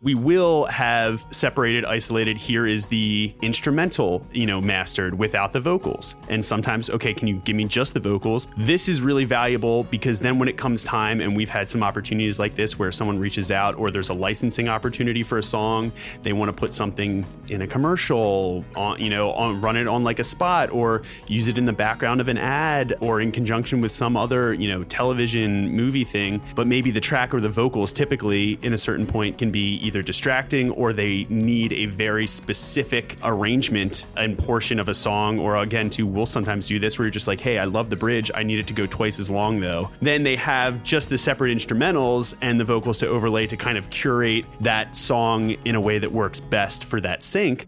We will have separated, isolated, here is the instrumental, mastered without the vocals. And sometimes, okay, can you give me just the vocals? This is really valuable because then when it comes time, and we've had some opportunities like this where someone reaches out or there's a licensing opportunity for a song, they want to put something in a commercial, run it on like a spot or use it in the background of an ad or in conjunction with some other, television movie thing. But maybe the track or the vocals typically in a certain point can be either distracting or they need a very specific arrangement and portion of a song. Or again, we'll sometimes do this where you're just like, hey, I love the bridge. I need it to go twice as long though. Then they have just the separate instrumentals and the vocals to overlay to kind of curate that song in a way that works best for that sync.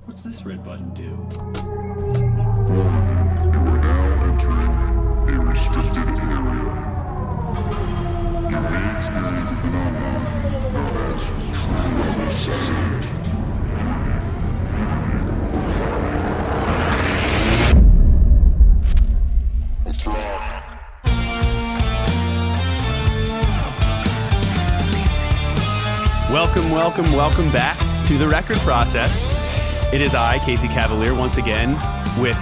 What's this red button do? You are now entering a restricted area. You may experience a phenomenon known as true-level sound. Let's rock. Welcome back to The Record Process. It is I, Casey Cavaliere, once again with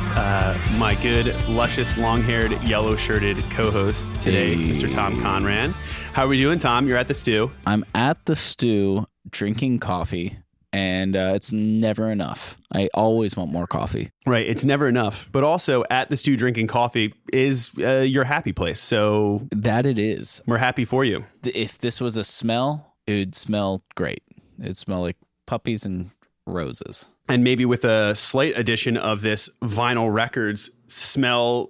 my good, luscious, long-haired, yellow-shirted co-host today, Mr. Tom Conran. How are we doing, Tom? You're at the stew. I'm at the stew drinking coffee, and it's never enough. I always want more coffee. Right, it's never enough. But also, at the stew drinking coffee is your happy place. So that it is. We're happy for you. If this was a smell, it would smell great. It would smell like puppies and roses. And maybe with a slight addition of this vinyl records smells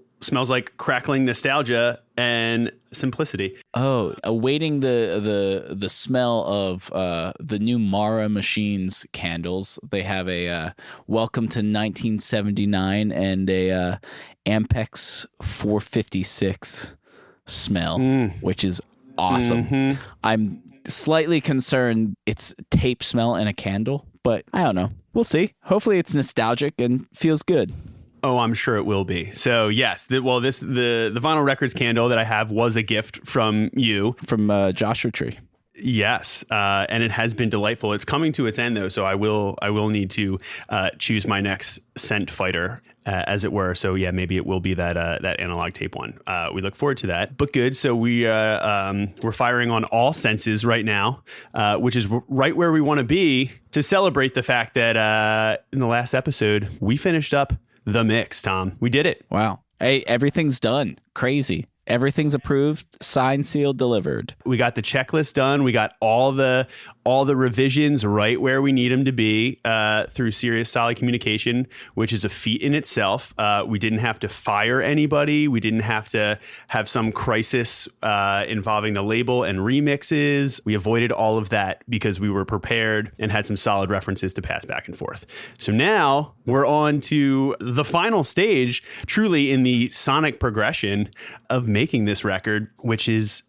like crackling nostalgia and simplicity. Oh, awaiting the smell of the new Mara Machines candles. They have a Welcome to 1979 and a Ampex 456 smell, which is awesome. Mm-hmm. I'm slightly concerned it's tape smell and a candle, but I don't know. We'll see. Hopefully it's nostalgic and feels good. Oh, I'm sure it will be. So yes, the vinyl records candle that I have was a gift from you. From Joshua Tree. Yes, and it has been delightful. It's coming to its end though, so I will need to choose my next scent fighter, as it were. So yeah, maybe it will be that analog tape one. We look forward to that. But good. So we're firing on all senses right now, which is right where we want to be to celebrate the fact that in the last episode we finished up the mix. Tom, we did it. Wow. Hey, everything's done. Crazy. Everything's approved, signed, sealed, delivered. We got the checklist done. We got all the revisions right where we need them to be through serious, solid communication, which is a feat in itself. We didn't have to fire anybody. We didn't have to have some crisis involving the label and remixes. We avoided all of that because we were prepared and had some solid references to pass back and forth. So now we're on to the final stage, truly in the sonic progression of making this record, which is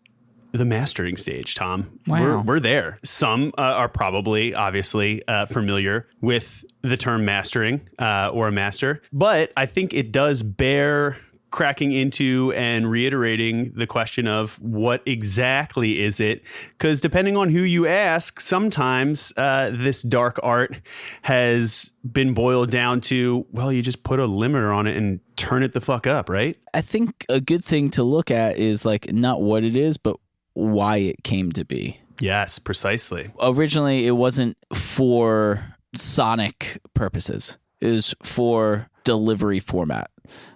the mastering stage, Tom. Wow. We're there. Some are probably, obviously, familiar with the term mastering or a master, but I think it does bear cracking into and reiterating the question of what exactly is it? Because depending on who you ask, sometimes this dark art has been boiled down to, well, you just put a limiter on it and turn it the fuck up, right? I think a good thing to look at is like not what it is, but why it came to be. Yes, precisely. Originally, it wasn't for sonic purposes. It was for delivery format.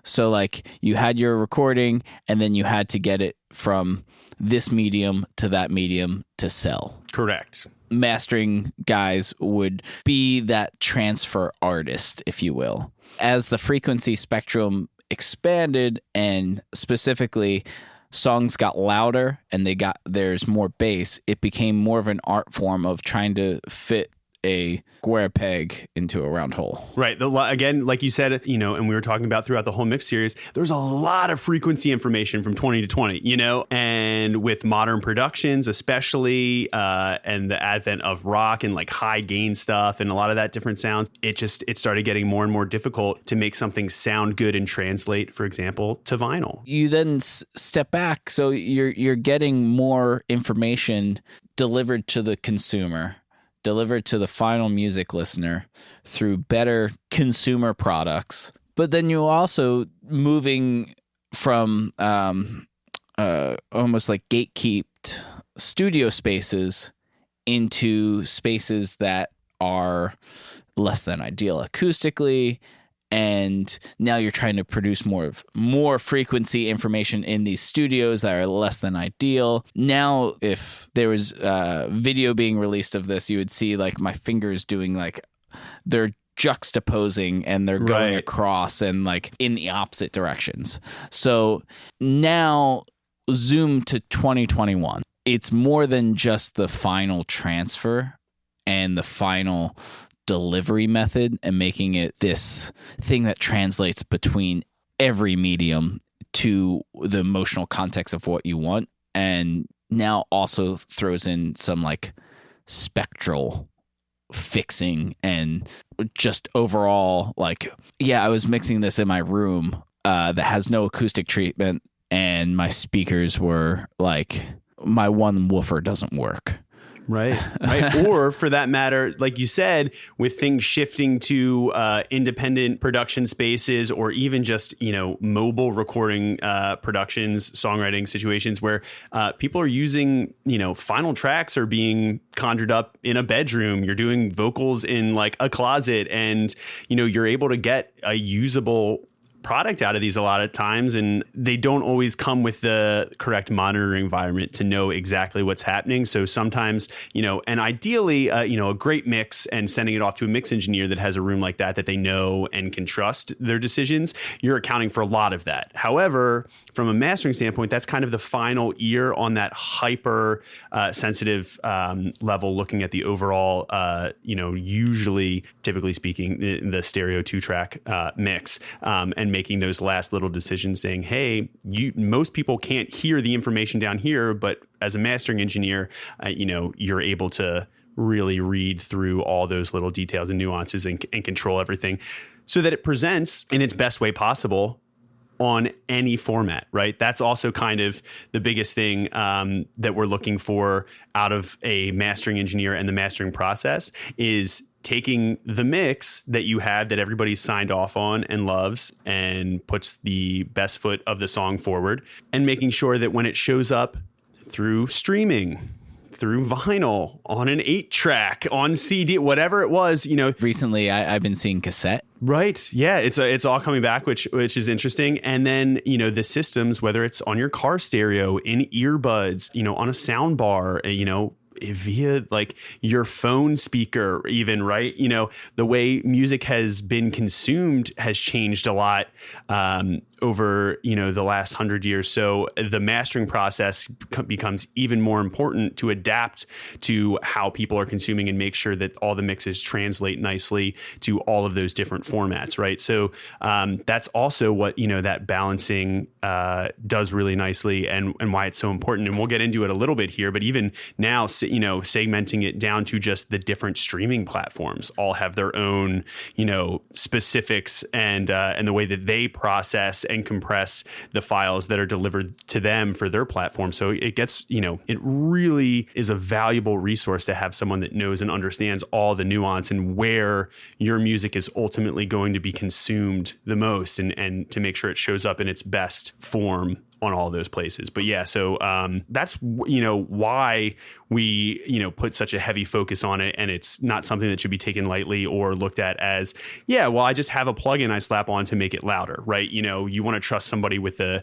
So like you had your recording and then you had to get it from this medium to that medium to sell. Correct. Mastering guys would be that transfer artist, if you will. As the frequency spectrum expanded and specifically songs got louder and there's more bass, it became more of an art form of trying to fit a square peg into a round hole. Right. Again, like you said, and we were talking about throughout the whole mix series, there's a lot of frequency information from 20 to 20, and with modern productions, especially, and the advent of rock and like high gain stuff and a lot of that different sounds, it started getting more and more difficult to make something sound good and translate, for example, to vinyl. You then step back. So you're getting more information delivered to the consumer, delivered to the final music listener through better consumer products. But then you're also moving from almost like gatekept studio spaces into spaces that are less than ideal acoustically. And now you're trying to produce more frequency information in these studios that are less than ideal. Now, if there was video being released of this, you would see like my fingers doing like they're juxtaposing and they're going across and like in the opposite directions. So now zoom to 2021. It's more than just the final transfer and the final delivery method and making it this thing that translates between every medium to the emotional context of what you want, and now also throws in some like spectral fixing and just overall like, yeah, I was mixing this in my room that has no acoustic treatment, and my speakers were like, my one woofer doesn't work. Right. Or for that matter, like you said, with things shifting to independent production spaces, or even just, mobile recording productions, songwriting situations where people are using, final tracks are being conjured up in a bedroom. You're doing vocals in like a closet, and, you're able to get a usable product out of these a lot of times, and they don't always come with the correct monitoring environment to know exactly what's happening. So sometimes, and ideally, a great mix and sending it off to a mix engineer that has a room like that they know and can trust their decisions, you're accounting for a lot of that. However, from a mastering standpoint, that's kind of the final ear on that hyper sensitive level, looking at the overall, usually, typically speaking, the stereo 2-track mix, and making those last little decisions saying, hey, most people can't hear the information down here, but as a mastering engineer, you're able to really read through all those little details and nuances and control everything so that it presents in its best way possible on any format, right? That's also kind of the biggest thing that we're looking for out of a mastering engineer and the mastering process is taking the mix that you have that everybody's signed off on and loves and puts the best foot of the song forward, and making sure that when it shows up through streaming, through vinyl, on an 8-track, on CD, whatever it was, Recently, I've been seeing cassette. Right. Yeah. It's all coming back, which is interesting. And then, the systems, whether it's on your car stereo, in earbuds, on a sound bar, via like your phone speaker even, right? The way music has been consumed has changed a lot over, the last 100 years. So the mastering process becomes even more important to adapt to how people are consuming and make sure that all the mixes translate nicely to all of those different formats, right? So that's also what, that balancing does really nicely, and why it's so important. And we'll get into it a little bit here, but even now, segmenting it down to just the different streaming platforms all have their own, specifics and the way that they process and compress the files that are delivered to them for their platform. So it gets, it really is a valuable resource to have someone that knows and understands all the nuance and where your music is ultimately going to be consumed the most, and to make sure it shows up in its best form on all those places. But yeah, so that's, why we, put such a heavy focus on it. And it's not something that should be taken lightly or looked at as, yeah, well, I just have a plugin I slap on to make it louder, right? You want to trust somebody with the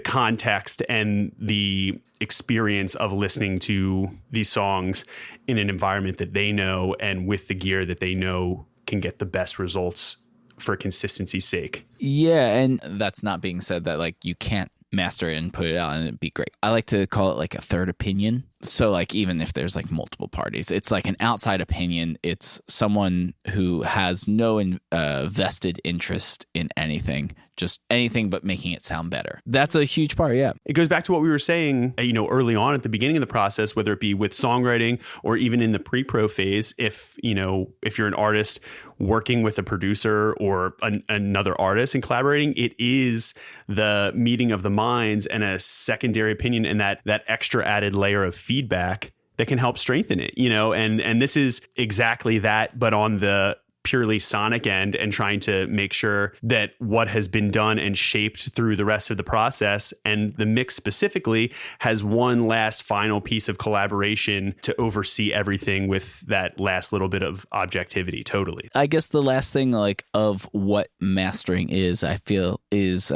context and the experience of listening to these songs in an environment that they know, and with the gear that they know can get the best results for consistency's sake. Yeah, and that's not being said that like you can't master it and put it out and it'd be great. I like to call it like a third opinion. So like even if there's like multiple parties, it's like an outside opinion. It's someone who has no vested interest in anything, just anything but making it sound better. That's a huge part. Yeah. It goes back to what we were saying, early on at the beginning of the process, whether it be with songwriting or even in the pre-pro phase. If you're an artist working with a producer or another artist and collaborating, it is the meeting of the minds and a secondary opinion, and that extra added layer of feedback that can help strengthen it, and this is exactly that, but on the purely sonic end, and trying to make sure that what has been done and shaped through the rest of the process and the mix specifically has one last final piece of collaboration to oversee everything with that last little bit of objectivity. Totally. I guess the last thing like of what mastering is, I feel, is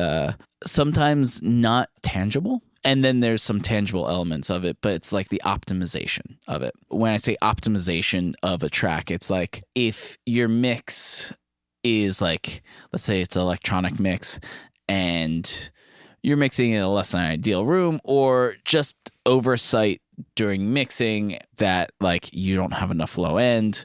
sometimes not tangible. And then there's some tangible elements of it, but it's like the optimization of it. When I say optimization of a track, it's like if your mix is like, let's say it's an electronic mix and you're mixing in a less than ideal room, or just oversight during mixing that like you don't have enough low end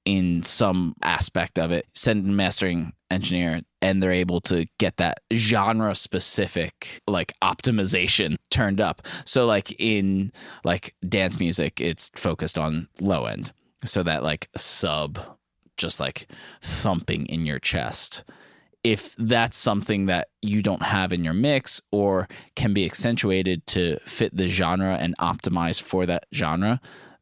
in some aspect of it, send a mastering engineer and they're able to get that genre specific like optimization turned up. So like in like dance music, it's focused on low end. So that like sub just like thumping in your chest. If that's something that you don't have in your mix or can be accentuated to fit the genre and optimize for that genre,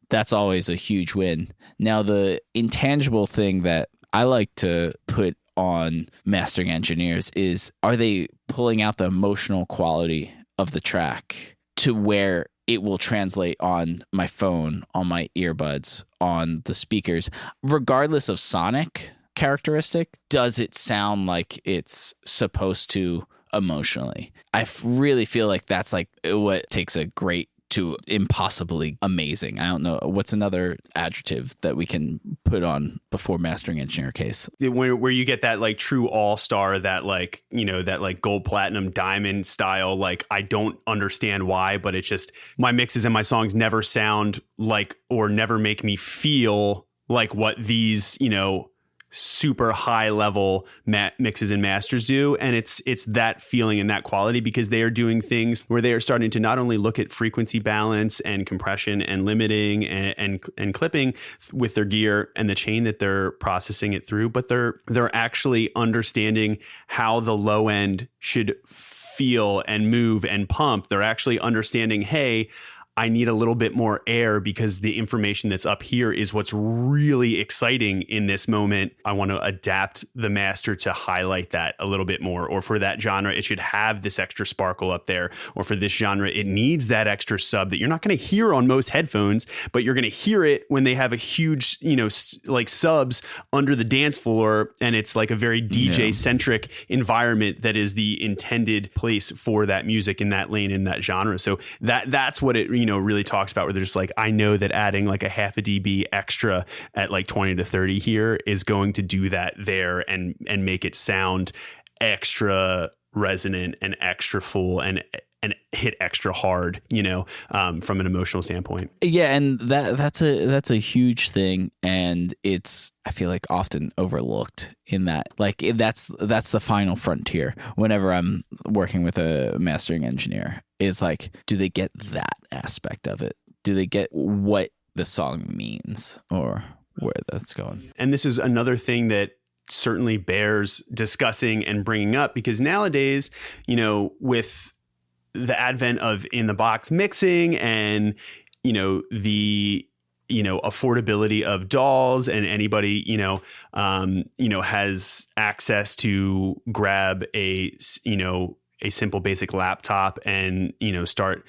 that's always a huge win. Now, the intangible thing that I like to put on mastering engineers is, are they pulling out the emotional quality of the track to where it will translate on my phone, on my earbuds, on the speakers, regardless of sonic characteristic? Does it sound like it's supposed to emotionally? I really feel like that's like what takes a great to impossibly amazing. I don't know. What's another adjective that we can put on before mastering engineer case? Where you get that like true all-star, that like, that like gold, platinum, diamond style, like I don't understand why, but it's just my mixes and my songs never sound like, or never make me feel like what these, super high level mixes and masters do. And it's that feeling and that quality, because they are doing things where they are starting to not only look at frequency balance and compression and limiting and clipping with their gear and the chain that they're processing it through, but they're actually understanding how the low end should feel and move and pump. They're actually understanding, hey, I need a little bit more air because the information that's up here is what's really exciting in this moment. I want to adapt the master to highlight that a little bit more. Or for that genre, it should have this extra sparkle up there. Or for this genre, it needs that extra sub that you're not going to hear on most headphones, but you're going to hear it when they have a huge, like subs under the dance floor. And it's like a very DJ centric environment that is the intended place for that music in that lane, in that genre. So that's what it, really talks about, where they're just like, I know that adding like a half a dB extra at like 20 to 30 here is going to do that there and make it sound extra resonant and extra full and hit extra hard, from an emotional standpoint. Yeah. And that's a huge thing. And it's, I feel like, often overlooked in that, like that's the final frontier whenever I'm working with a mastering engineer, is like, do they get that aspect of it? Do they get what the song means or where that's going? And this is another thing that certainly bears discussing and bringing up, because nowadays, with the advent of in the box mixing and, the, affordability of DAWs, and anybody, has access to grab a simple basic laptop and, start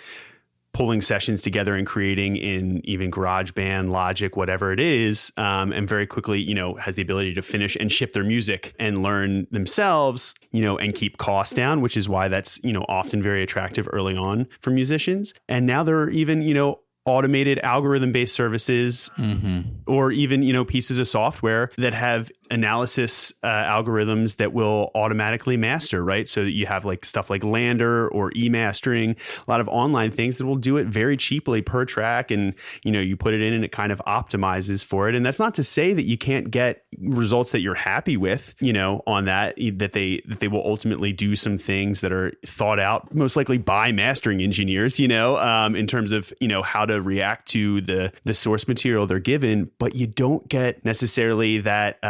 pulling sessions together and creating in even GarageBand, Logic, whatever it is, and very quickly, has the ability to finish and ship their music and learn themselves, and keep costs down, which is why that's, often very attractive early on for musicians. And now there are even, automated algorithm-based services, or even, pieces of software that have analysis algorithms that will automatically master, right? So that you have like stuff like Lander or e-mastering, a lot of online things that will do it very cheaply per track. And, you put it in and it kind of optimizes for it. And that's not to say that you can't get results that you're happy with, on that they will ultimately do some things that are thought out, most likely by mastering engineers, in terms of, how to to react to the source material they're given, but you don't get necessarily that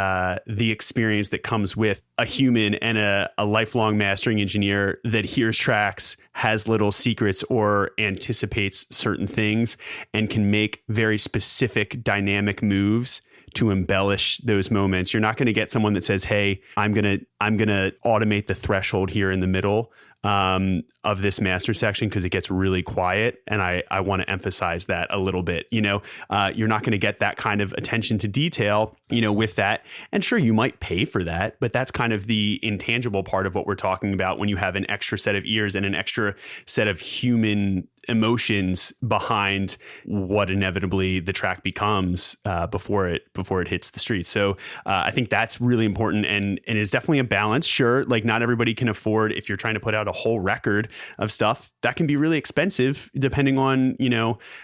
the experience that comes with a human and a lifelong mastering engineer that hears tracks, has little secrets, or anticipates certain things and can make very specific dynamic moves to embellish those moments. You're not going to get someone that says, "Hey, I'm going to automate the threshold here in the middle of this master section because it gets really quiet, and I want to emphasize that a little bit." You're not going to get that kind of attention to detail, with that. And sure, you might pay for that, but that's kind of the intangible part of what we're talking about when you have an extra set of ears and an extra set of human emotions behind what inevitably the track becomes before it hits the street. So I think that's really important, and it's definitely a balance. Sure, like not everybody can afford, if you're trying to put out a whole record of stuff, that can be really expensive depending on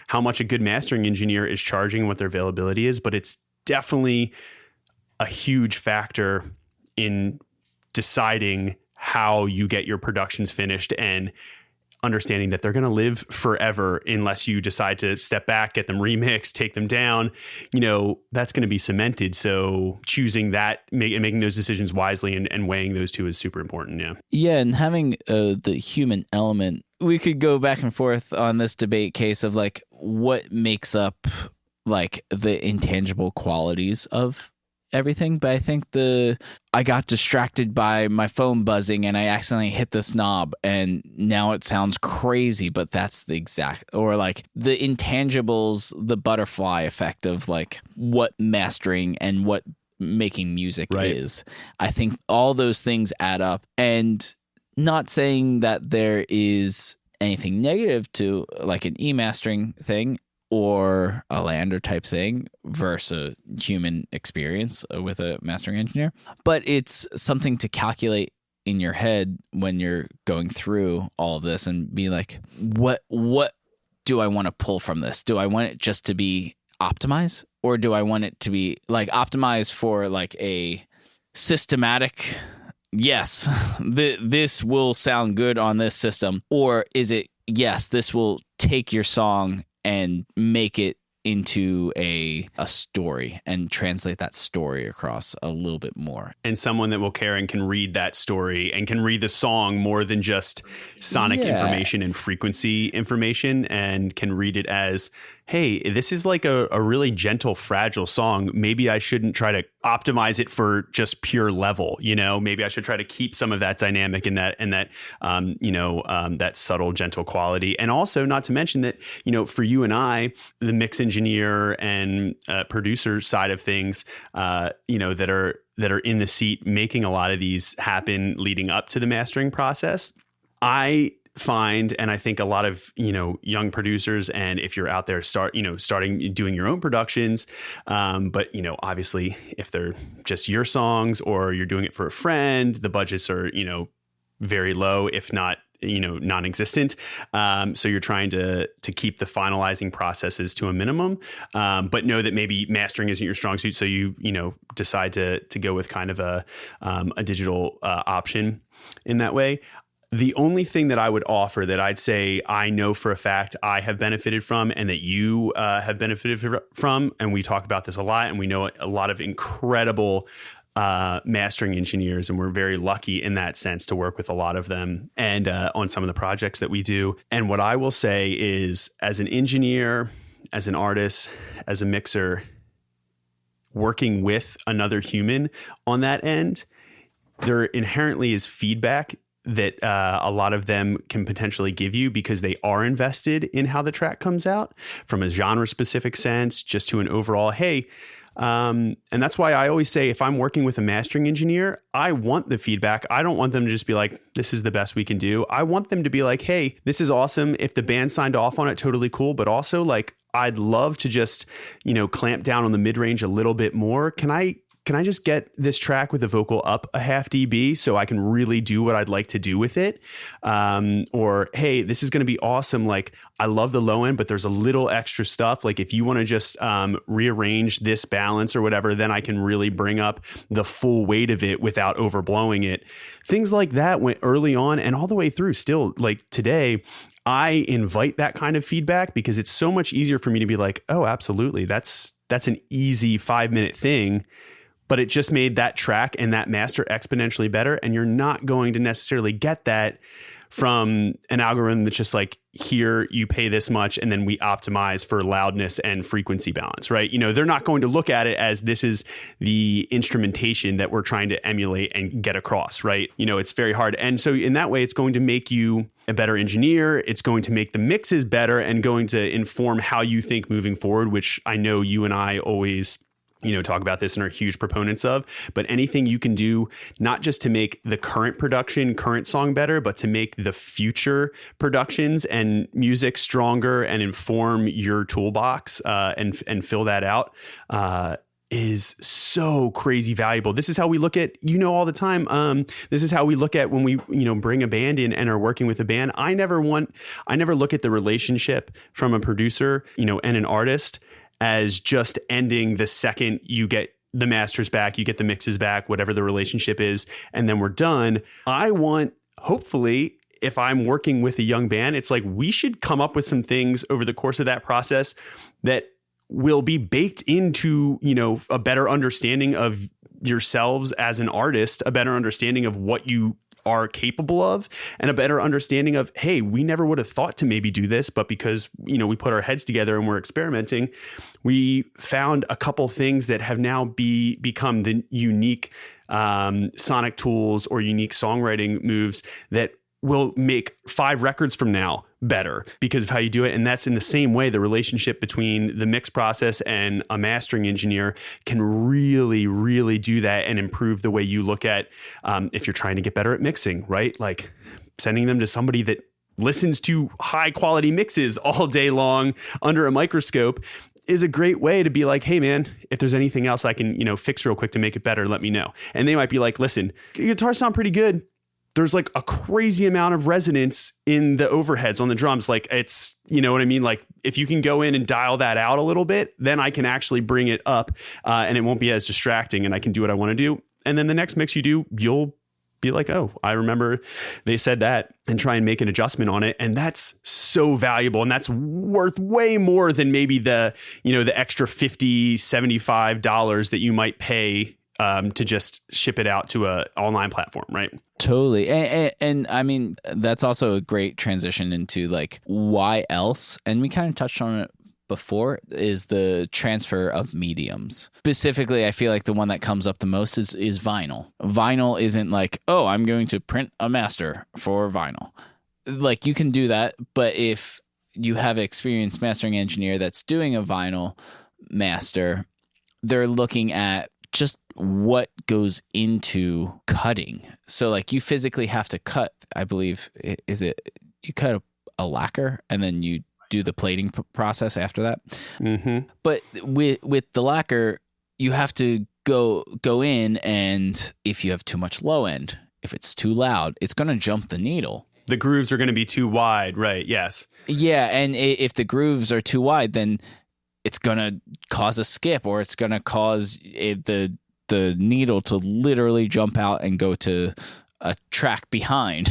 how much a good mastering engineer is charging and what their availability is. But it's definitely a huge factor in deciding how you get your productions finished and understanding that they're going to live forever unless you decide to step back, get them remixed, take them down. That's going to be cemented. So choosing that, making those decisions wisely and weighing those two is super important. Yeah. Yeah. And having the human element, we could go back and forth on this debate case of like what makes up like the intangible qualities of everything. But I think I got distracted by my phone buzzing and I accidentally hit this knob and now it sounds crazy, but that's the exact, or like the intangibles, the butterfly effect of like what mastering and what making music is. I think all those things add up, and not saying that there is anything negative to like an e-mastering thing or a Lander type thing versus a human experience with a mastering engineer. But it's something to calculate in your head when you're going through all of this and be like, what do I want to pull from this? Do I want it just to be optimized, or do I want it to be like optimized for like a systematic, yes, this will sound good on this system? Or is it, yes, this will take your song and make it into a story and translate that story across a little bit more. And someone that will care and can read that story and can read the song more than just sonic information and frequency information, and can read it as, hey, this is like a really gentle, fragile song. Maybe I shouldn't try to optimize it for just pure level. Maybe I should try to keep some of that dynamic and that subtle, gentle quality. And also, not to mention that, for you and I, the mix engineer and producer side of things, that are in the seat making a lot of these happen leading up to the mastering process, I find, and I think a lot of young producers, and if you're out there starting doing your own productions, but obviously if they're just your songs or you're doing it for a friend, the budgets are very low, if not non-existent. So you're trying to keep the finalizing processes to a minimum, but know that maybe mastering isn't your strong suit. So you decide to go with kind of a digital option in that way. The only thing that I would offer that I'd say I know for a fact I have benefited from, and that you have benefited from, and we talk about this a lot, and we know a lot of incredible mastering engineers, and we're very lucky in that sense to work with a lot of them and on some of the projects that we do. And what I will say is, as an engineer, as an artist, as a mixer, working with another human on that end, there inherently is feedback that a lot of them can potentially give you, because they are invested in how the track comes out from a genre specific sense, just to an overall, hey, and that's why I always say, if I'm working with a mastering engineer, I want the feedback. I don't want them to just be like, this is the best we can do. I want them to be like, hey, this is awesome. If the band signed off on it, totally cool. But also, like, I'd love to just, clamp down on the mid-range a little bit more. Can I just get this track with the vocal up a half dB so I can really do what I'd like to do with it? Or, hey, this is going to be awesome. Like, I love the low end, but there's a little extra stuff. Like, if you want to just rearrange this balance or whatever, then I can really bring up the full weight of it without overblowing it. Things like that went early on and all the way through still, like today. I invite that kind of feedback because it's so much easier for me to be like, oh, absolutely. That's an easy 5-minute thing, but it just made that track and that master exponentially better. And you're not going to necessarily get that from an algorithm that's just like, here you pay this much and then we optimize for loudness and frequency balance, right? They're not going to look at it as this is the instrumentation that we're trying to emulate and get across, right? It's very hard. And so in that way, it's going to make you a better engineer. It's going to make the mixes better and going to inform how you think moving forward, which I know you and I always talk about this and are huge proponents of. But anything you can do, not just to make the current song better, but to make the future productions and music stronger and inform your toolbox and fill that out, is so crazy valuable. This is how we look at, all the time. This is how we look at when we, bring a band in and are working with a band. I never look at the relationship from a producer, and an artist as just ending the second you get the masters back, you get the mixes back, whatever the relationship is, and then we're done. I want, hopefully, if I'm working with a young band, it's like we should come up with some things over the course of that process that will be baked into, a better understanding of yourselves as an artist, a better understanding of what you are capable of, and a better understanding of, hey, we never would have thought to maybe do this, but because, we put our heads together and we're experimenting, we found a couple things that have now become the unique sonic tools or unique songwriting moves that will make 5 records from now better because of how you do it. And that's in the same way the relationship between the mix process and a mastering engineer can really, really do that and improve the way you look at if you're trying to get better at mixing, right? Like sending them to somebody that listens to high quality mixes all day long under a microscope is a great way to be like, hey man, if there's anything else I can, fix real quick to make it better, let me know. And they might be like, listen, your guitars sound pretty good. There's like a crazy amount of resonance in the overheads on the drums. Like it's, you know what I mean? Like if you can go in and dial that out a little bit, then I can actually bring it up and it won't be as distracting and I can do what I want to do. And then the next mix you do, you'll be like, oh, I remember they said that, and try and make an adjustment on it. And that's so valuable. And that's worth way more than maybe the extra $50, $75 that you might pay to just ship it out to a online platform, right? Totally. And I mean, that's also a great transition into like why else, and we kind of touched on it before, is the transfer of mediums. Specifically, I feel like the one that comes up the most is vinyl. Vinyl isn't like, oh, I'm going to print a master for vinyl. Like you can do that, but if you have an experienced mastering engineer that's doing a vinyl master, they're looking at just what goes into cutting. So like you physically have to cut, I believe, you cut a lacquer and then you do the plating process after that. Mm-hmm. But with the lacquer, you have to go in, and if you have too much low end, if it's too loud, it's going to jump the needle. The grooves are going to be too wide, right? Yes. Yeah, and if the grooves are too wide, then it's going to cause a skip, or it's going to cause the needle to literally jump out and go to a track behind.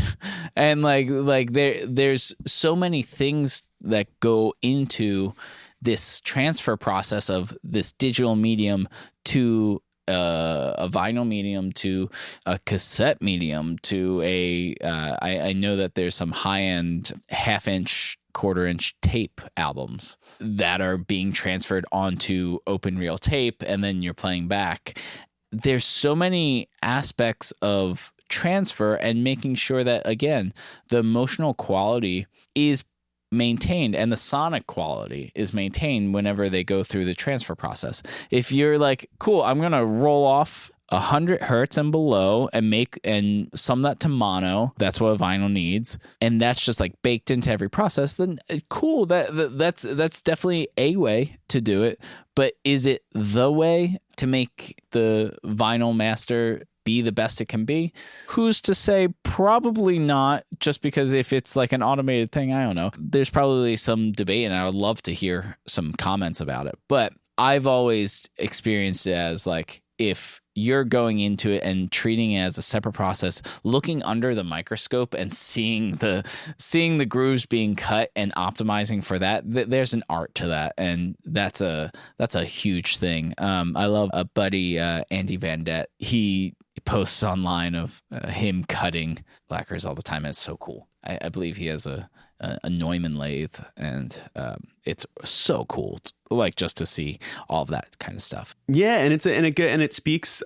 And like there's so many things that go into this transfer process of this digital medium to a vinyl medium to a cassette medium to I know that there's some high-end half-inch, quarter-inch tape albums that are being transferred onto open reel tape, and then you're playing back. There's so many aspects of transfer and making sure that, again, the emotional quality is maintained and the sonic quality is maintained whenever they go through the transfer process. If you're like, cool, I'm going to roll off 100 hertz and below and sum that to mono, that's what a vinyl needs, and that's just like baked into every process, then cool, that's definitely a way to do it. But is it the way to make the vinyl master be the best it can be? Who's to say? Probably not, just because if it's like an automated thing, I don't know. There's probably some debate, and I would love to hear some comments about it. But I've always experienced it as like, if you're going into it and treating it as a separate process, looking under the microscope and seeing the grooves being cut and optimizing for that, there's an art to that, and that's a huge thing. I love a buddy, Andy Van Det. He posts online of him cutting lacquers all the time. It's so cool. I believe he has a Neumann lathe, and it's so cool, like just to see all of that kind of stuff. Yeah, and it speaks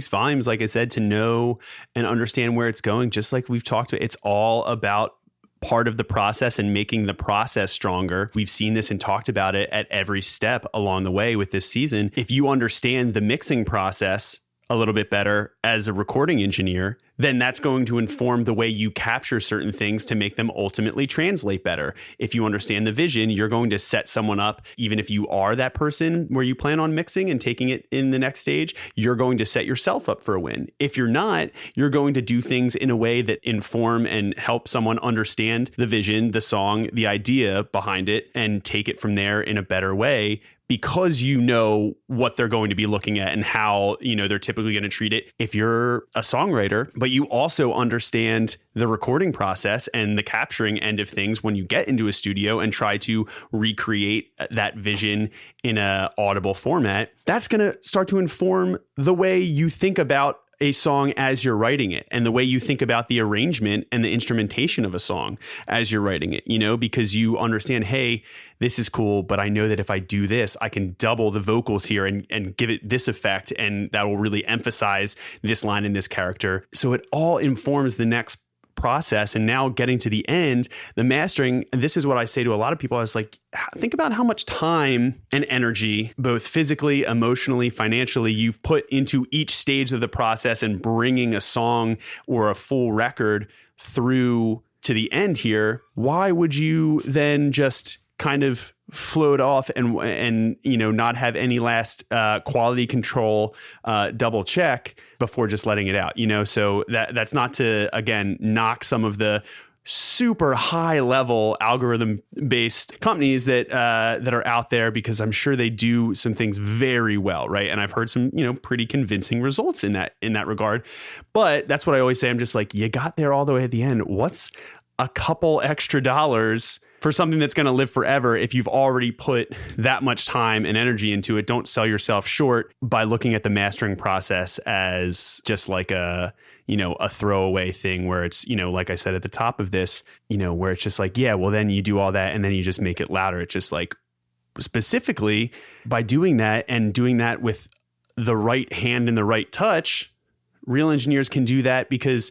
volumes, like I said, to know and understand where it's going. Just like we've talked about, it's all about part of the process and making the process stronger. We've seen this and talked about it at every step along the way with this season. If you understand the mixing process a little bit better as a recording engineer, then that's going to inform the way you capture certain things to make them ultimately translate better. If you understand the vision, you're going to set someone up, even if you are that person where you plan on mixing and taking it in the next stage, you're going to set yourself up for a win. If you're not, you're going to do things in a way that inform and help someone understand the vision, the song, the idea behind it, and take it from there in a better way, because you know what they're going to be looking at and how, they're typically going to treat it. If you're a songwriter, but you also understand the recording process and the capturing end of things when you get into a studio and try to recreate that vision in a audible format, that's going to start to inform the way you think about a song as you're writing it, and the way you think about the arrangement and the instrumentation of a song as you're writing it, because you understand, hey, this is cool, but I know that if I do this, I can double the vocals here and give it this effect, and that will really emphasize this line in this character. So it all informs the next process. And now getting to the end, the mastering, and this is what I say to a lot of people. I was like, think about how much time and energy, both physically, emotionally, financially, you've put into each stage of the process and bringing a song or a full record through to the end here. Why would you then just kind of float off and not have any last quality control double check before just letting it out? So that's not to, again, knock some of the super high level algorithm based companies that are out there, because I'm sure they do some things very well, right? And I've heard some pretty convincing results in that regard. But that's what I always say. I'm just like, you got there all the way at the end. What's a couple extra dollars for something that's going to live forever if you've already put that much time and energy into it? Don't sell yourself short by looking at the mastering process as just like a throwaway thing where it's, like I said at the top of this, where it's just like, yeah, well, then you do all that and then you just make it louder. It's just like, specifically by doing that and doing that with the right hand and the right touch, real engineers can do that, because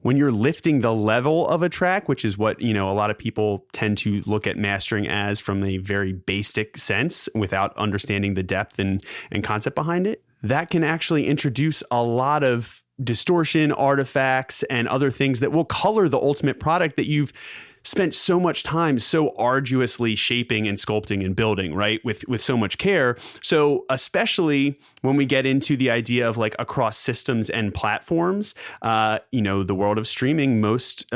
when you're lifting the level of a track, which is what, a lot of people tend to look at mastering as from a very basic sense without understanding the depth and concept behind it, that can actually introduce a lot of distortion, artifacts, and other things that will color the ultimate product that you've spent so much time so arduously shaping and sculpting and building, right? With so much care. So especially when we get into the idea of like across systems and platforms, the world of streaming, most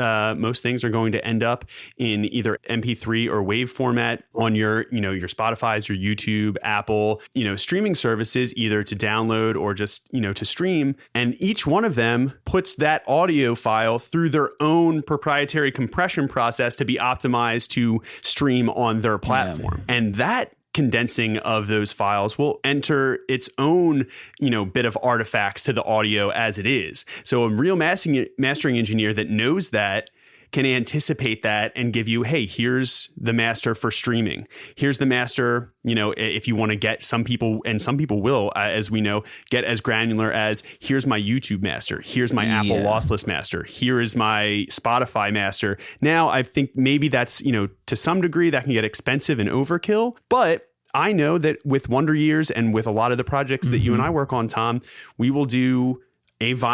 things are going to end up in either MP3 or WAV format on your Spotify's, your YouTube, Apple, streaming services, either to download or just, to stream. And each one of them puts that audio file through their own proprietary compression process to be optimized to stream on their platform. Yeah. And that condensing of those files will enter its own, bit of artifacts to the audio as it is. So a real mastering engineer that knows that can anticipate that and give you, hey, here's the master for streaming. Here's the master, if you want to get some people will, as we know, get as granular as here's my YouTube master. Here's my Apple lossless master. Here is my Spotify master. Now, I think maybe that's, to some degree that can get expensive and overkill, but I know that with Wonder Years and with a lot of the projects that you and I work on, Tom, we will do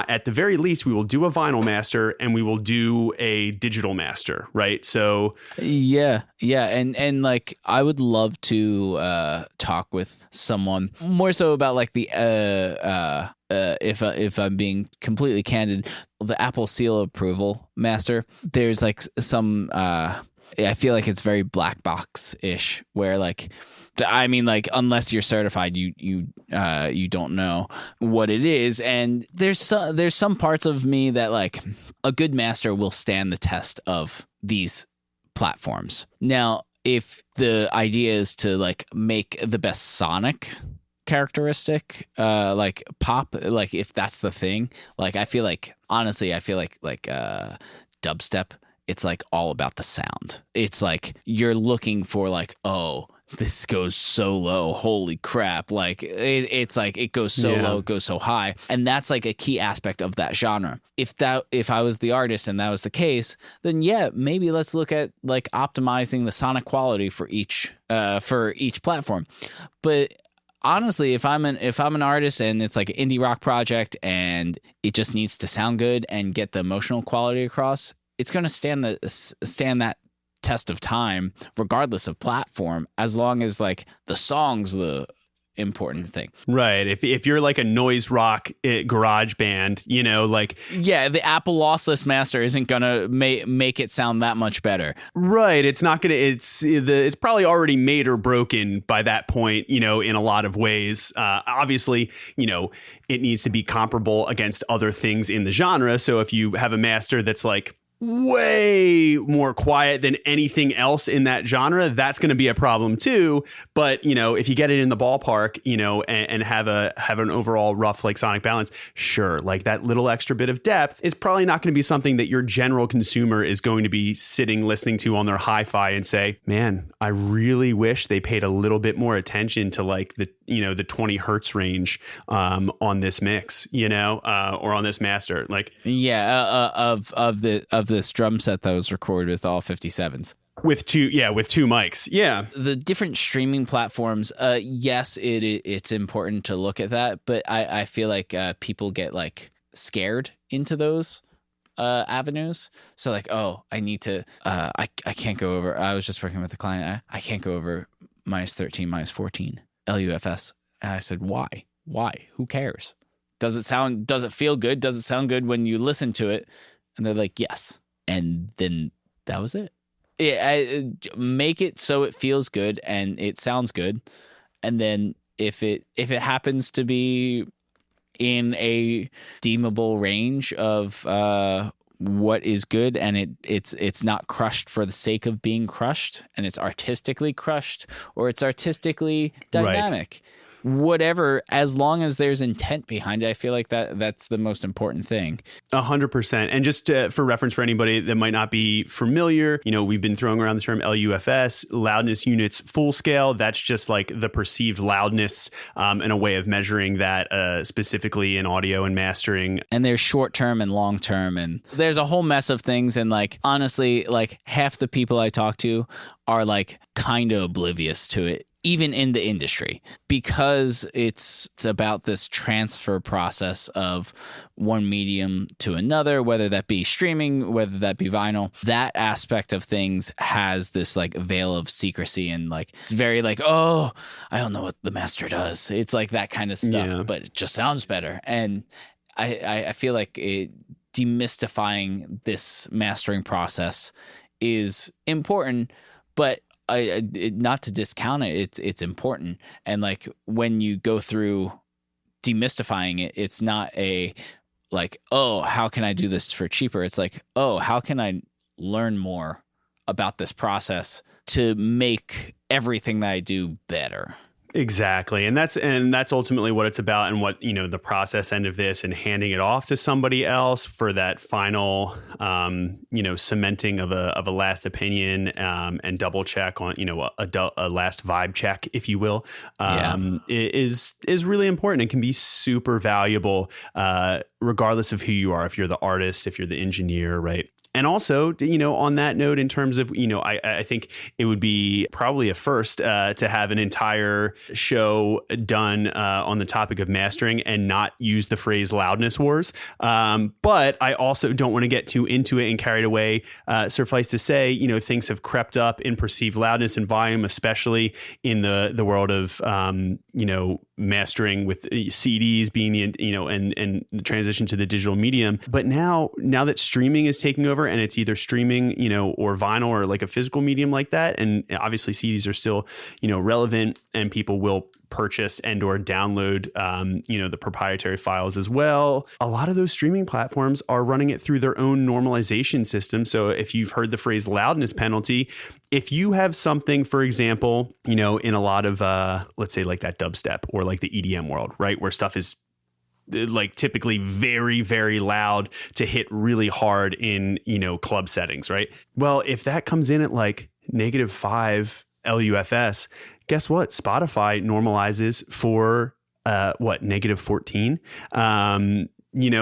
at the very least, we will do a vinyl master and we will do a digital master, right? So yeah. And like, I would love to talk with someone more so about like the if I'm being completely candid, the Apple Seal approval master. There's like some I feel like it's very black box ish, where like I mean, like, unless you're certified, you don't know what it is. And there's some parts of me that, like, a good master will stand the test of these platforms. Now, if the idea is to, like, make the best sonic characteristic, like pop, like, if that's the thing, like, I feel like dubstep, it's like all about the sound. It's like you're looking for, like, oh, this goes so low, holy crap, like it's like it goes so low, it goes so high, and that's like a key aspect of that genre. If I was the artist and that was the case, then yeah, maybe let's look at, like, optimizing the sonic quality for each platform. But honestly, if I'm an artist and it's like an indie rock project and it just needs to sound good and get the emotional quality across, it's going to stand that test of time regardless of platform, as long as, like, the song's the important thing. Right. If you're like a noise rock garage band, you know, like, yeah, the Apple lossless master isn't gonna make it sound that much better. Right. It's not gonna. It's probably already made or broken by that point, you know, in a lot of ways. Obviously, you know, it needs to be comparable against other things in the genre. So if you have a master that's, like, way more quiet than anything else in that genre, that's going to be a problem too. But, you know, if you get it in the ballpark, you know, and have an overall rough, like, sonic balance, sure, like, that little extra bit of depth is probably not going to be something that your general consumer is going to be sitting listening to on their hi-fi and say, man, I really wish they paid a little bit more attention to, like, the 20 hertz range on this mix, you know, or on this master. Like, yeah, of this drum set that was recorded with all 57s. With two mics. Yeah. The different streaming platforms, yes, it's important to look at that, but I feel like people get, like, scared into those avenues. So, like, oh, I need to I can't go over, I was just working with a client, I can't go over -13, -14 LUFS. And I said, why? Who cares? Does it feel good? Does it sound good when you listen to it? And they're like, yes. And then that was it. Make it so it feels good and it sounds good. And then if it happens to be in a deemable range of what is good, and it's not crushed for the sake of being crushed, and it's artistically crushed, or it's artistically dynamic. Right. Whatever, as long as there's intent behind it, I feel like that's the most important thing. 100%. And just for reference for anybody that might not be familiar, you know, we've been throwing around the term LUFS, loudness units full scale. That's just like the perceived loudness and a way of measuring that specifically in audio and mastering. And there's short term and long term, and there's a whole mess of things. And, like, honestly, like, half the people I talk to are, like, kind of oblivious to it, even in the industry, because it's about this transfer process of one medium to another, whether that be streaming, whether that be vinyl. That aspect of things has this, like, veil of secrecy, and, like, it's very, like, oh, I don't know what the master does. It's like that kind of stuff, but it just sounds better. And I feel like demystifying this mastering process is important, but not to discount it, it's important. And, like, when you go through demystifying it, it's not a, like, oh, how can I do this for cheaper? It's like, oh, how can I learn more about this process to make everything that I do better? Exactly. And that's ultimately what it's about, and what, you know, the process end of this, and handing it off to somebody else for that final, you know, cementing of a last opinion, and double check on, you know, a last vibe check, if you will, is really important and can be super valuable, regardless of who you are, if you're the artist, if you're the engineer, right? And also, you know, on that note, in terms of, you know, I think it would be probably a first to have an entire show done on the topic of mastering and not use the phrase loudness wars. But I also don't want to get too into it and carried away. Suffice to say, you know, things have crept up in perceived loudness and volume, especially in the world of, you know, mastering with CDs being the, you know, and the transition to the digital medium. But now that streaming is taking over over and it's either streaming, or vinyl or like a physical medium like that. And obviously CDs are still, relevant, and people will purchase and or download, the proprietary files as well. A lot of those streaming platforms are running it through their own normalization system. So if you've heard the phrase loudness penalty, if you have something, for example, in a lot of, let's say like that dubstep or like the EDM world, right, where stuff is like typically very, very loud to hit really hard in, club settings, right? Well, if that comes in at like -5 LUFS, guess what? Spotify normalizes for -14.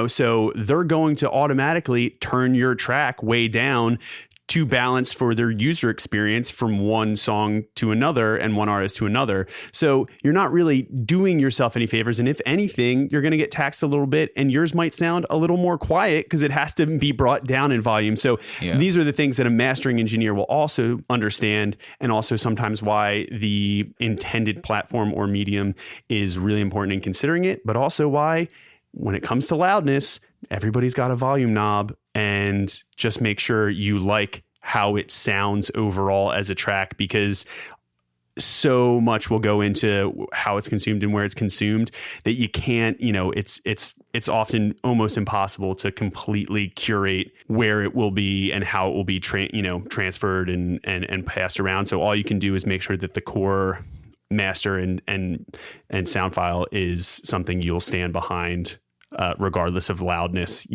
So they're going to automatically turn your track way down to balance for their user experience from one song to another and one artist to another. So you're not really doing yourself any favors. And if anything, you're going to get taxed a little bit, and yours might sound a little more quiet because it has to be brought down in volume. So these are the things that a mastering engineer will also understand, and also sometimes why the intended platform or medium is really important in considering it, but also why when it comes to loudness, everybody's got a volume knob, and just make sure you like how it sounds overall as a track, because so much will go into how it's consumed and where it's consumed that you can't, it's often almost impossible to completely curate where it will be and how it will be transferred and passed around. So all you can do is make sure that the core master and sound file is something you'll stand behind, regardless of loudness,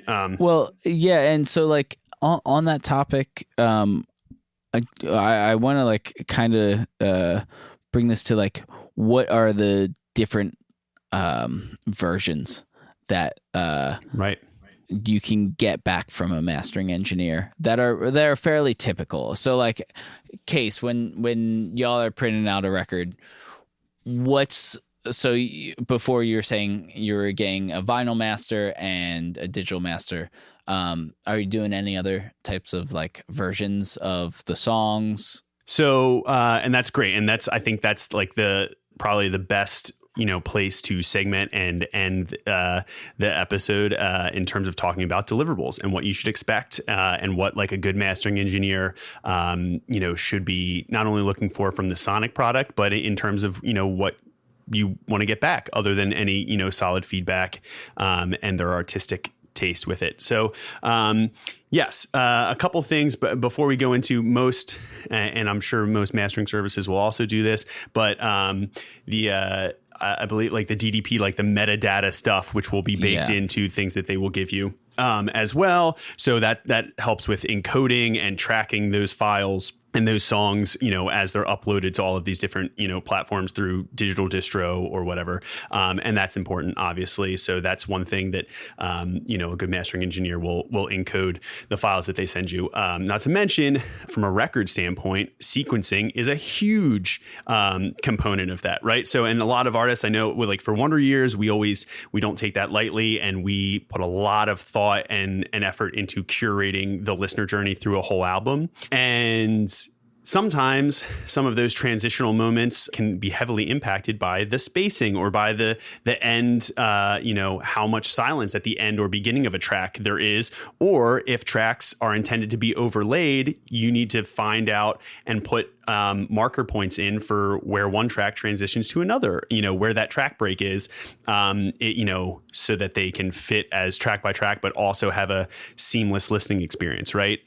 Well, yeah. And so like on that topic, I want to like kind of bring this to like, what are the different versions that you can get back from a mastering engineer that are fairly typical. So like, Case, when y'all are printing out a record, before you're saying you're getting a vinyl master and a digital master, are you doing any other types of like versions of the songs? So, and that's great. And I think that's like probably the best, place to segment and end the episode in terms of talking about deliverables and what you should expect, and what like a good mastering engineer, should be not only looking for from the sonic product, but in terms of, what you want to get back other than any, solid feedback, and their artistic taste with it. So, yes, a couple things, but before we go into most, and I'm sure most mastering services will also do this, but I believe like the DDP, like the metadata stuff, which will be baked into things that they will give you as well. So that helps with encoding and tracking those files and those songs, as they're uploaded to all of these different, platforms through digital distro or whatever. And that's important, obviously. So that's one thing that, a good mastering engineer will encode the files that they send you. Not to mention, from a record standpoint, sequencing is a huge component of that, right? So, and a lot of artists I know, for Wonder Years, we don't take that lightly, and we put a lot of thought and effort into curating the listener journey through a whole album. And sometimes some of those transitional moments can be heavily impacted by the spacing or by the end, how much silence at the end or beginning of a track there is. Or if tracks are intended to be overlaid, you need to find out and put marker points in for where one track transitions to another, where that track break is, so that they can fit as track by track, but also have a seamless listening experience, right?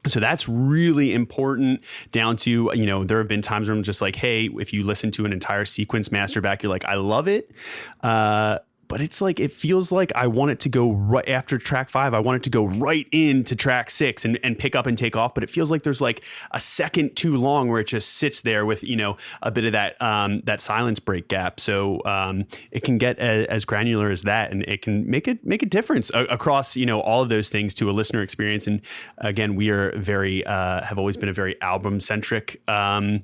So that's really important, down to, there have been times where I'm just like, hey, if you listen to an entire sequence master back, you're like, I love it. But it's like, it feels like I want it to go right after track 5. I want it to go right into track 6 and pick up and take off. But it feels like there's like a second too long where it just sits there with, a bit of that silence break gap. So it can get as granular as that, and it can make a difference across, all of those things to a listener experience. And again, we are have always been a very album centric, band,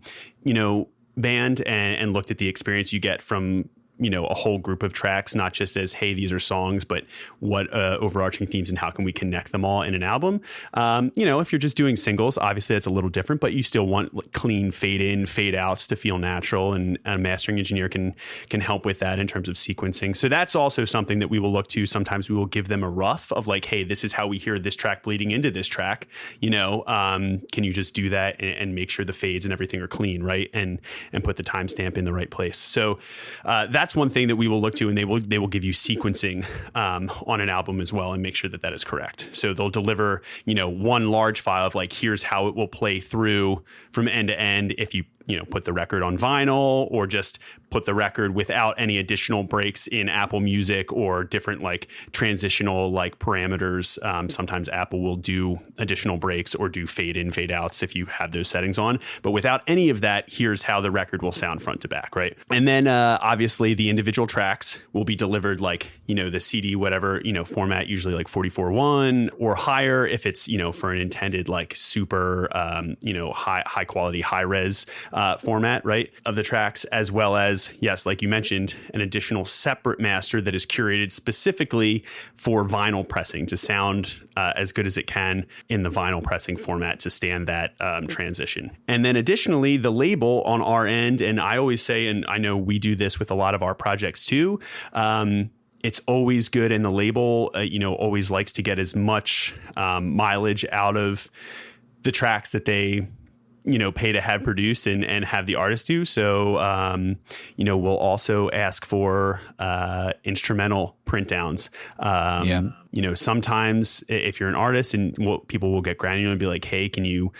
and looked at the experience you get from a whole group of tracks, not just as, hey, these are songs, but what overarching themes and how can we connect them all in an album. If you're just doing singles, obviously that's a little different, but you still want clean fade in, fade outs to feel natural, and a mastering engineer can help with that in terms of sequencing. So that's also something that we will look to. Sometimes we will give them a rough of like, hey, this is how we hear this track bleeding into this track. Can you just do that and make sure the fades and everything are clean, right? And put the timestamp in the right place. So that's one thing that we will look to, and they will give you sequencing on an album as well, and make sure that that is correct. So they'll deliver one large file of like, here's how it will play through from end to end if you put the record on vinyl, or just put the record without any additional breaks in Apple Music or different like transitional like parameters. Sometimes Apple will do additional breaks or do fade in, fade outs if you have those settings on. But without any of that, here's how the record will sound front to back, right? And then obviously the individual tracks will be delivered like, the CD, whatever, format, usually like 44:1 or higher if it's, for an intended like super, high quality, high res format, right, of the tracks, as well as, yes, like you mentioned, an additional separate master that is curated specifically for vinyl pressing to sound as good as it can in the vinyl pressing format to stand that transition. And then additionally, the label on our end, and I always say, and I know we do this with a lot of our projects too, it's always good, and the label, always likes to get as much mileage out of the tracks that they pay to have produced and have the artist do. So, we'll also ask for instrumental print downs. Sometimes if you're an artist, and people will get granular and be like, hey, can you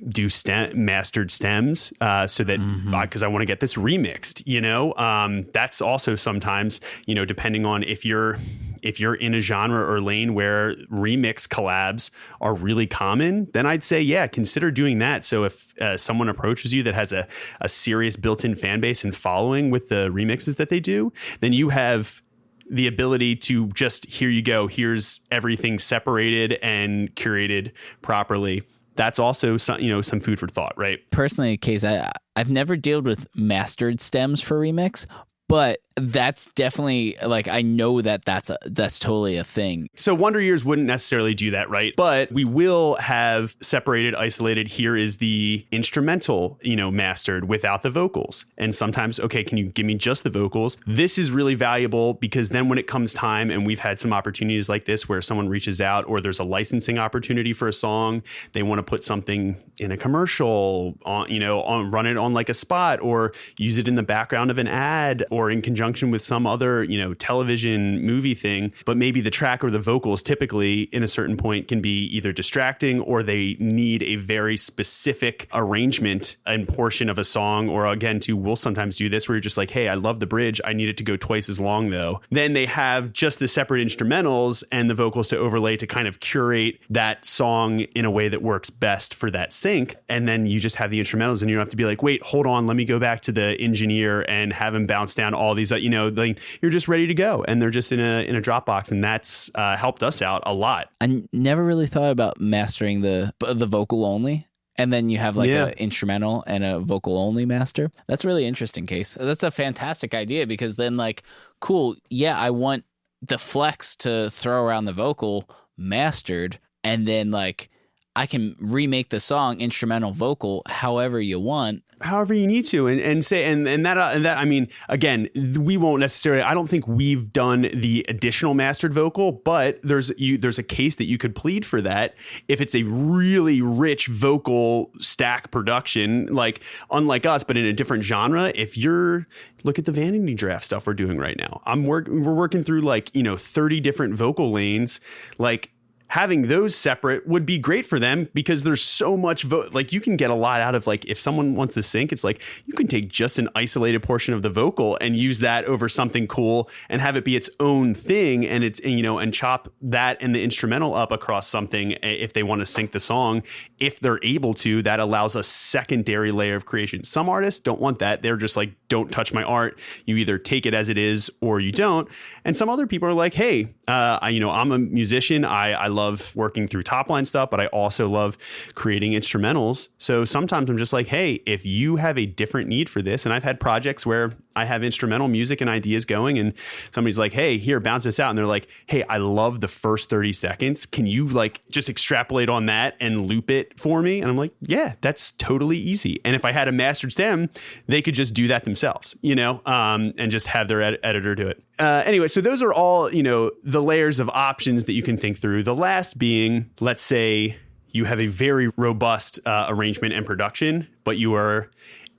do mastered stems so that because I want to get this remixed, that's also sometimes, depending on if you're in a genre or lane where remix collabs are really common, then I'd say, yeah, consider doing that. So if someone approaches you that has a serious built-in fan base and following with the remixes that they do, then you have the ability to just, here you go, here's everything separated and curated properly. That's also some food for thought, right? Personally, Case, I've never dealt with mastered stems for remix, but that's definitely like, I know that's totally a thing. So Wonder Years wouldn't necessarily do that, right? But we will have separated, isolated. Here is the instrumental, mastered without the vocals. And sometimes, okay, can you give me just the vocals? This is really valuable because then when it comes time, and we've had some opportunities like this where someone reaches out, or there's a licensing opportunity for a song, they want to put something in a commercial, run it on like a spot, or use it in the background of an ad, or in conjunction with some other, television movie thing, but maybe the track or the vocals typically in a certain point can be either distracting, or they need a very specific arrangement and portion of a song. Or again, we'll sometimes do this where you're just like, hey, I love the bridge, I need it to go twice as long though. Then they have just the separate instrumentals and the vocals to overlay to kind of curate that song in a way that works best for that sync. And then you just have the instrumentals, and you don't have to be like, wait, hold on, let me go back to the engineer and have him bounce down all these, like you're just ready to go, and they're just in a Dropbox, and that's helped us out a lot. I never really thought about mastering the vocal only, and then you have like an instrumental and a vocal only master. That's really interesting, Case. That's a fantastic idea, because then like, cool, yeah, I want the flex to throw around the vocal mastered, and then like I can remake the song instrumental vocal however you want, however you need to, and that I mean, again, we won't necessarily, I don't think we've done the additional mastered vocal, but there's a case that you could plead for that if it's a really rich vocal stack production, like unlike us, but in a different genre. If you're, look at the Vanity Draft stuff we're doing right now, we're working through like 30 different vocal lanes, like having those separate would be great for them, because there's so much like you can get a lot out of, like, if someone wants to sync, it's like you can take just an isolated portion of the vocal and use that over something cool and have it be its own thing, and it's, and chop that and the instrumental up across something if they want to sync the song. If they're able to, that allows a secondary layer of creation. Some artists don't want that. They're just like, don't touch my art. You either take it as it is or you don't. And some other people are like, hey, I'm a musician. I love working through top line stuff, but I also love creating instrumentals. So sometimes I'm just like, hey, if you have a different need for this, and I've had projects where I have instrumental music and ideas going, and somebody's like, hey, here, bounce this out. And they're like, hey, I love the first 30 seconds. Can you like just extrapolate on that and loop it for me? And I'm like, yeah, that's totally easy. And if I had a mastered stem, they could just do that themselves, and just have their editor do it. Anyway, so those are all, the layers of options that you can think through. The last being, let's say you have a very robust arrangement and production, but you are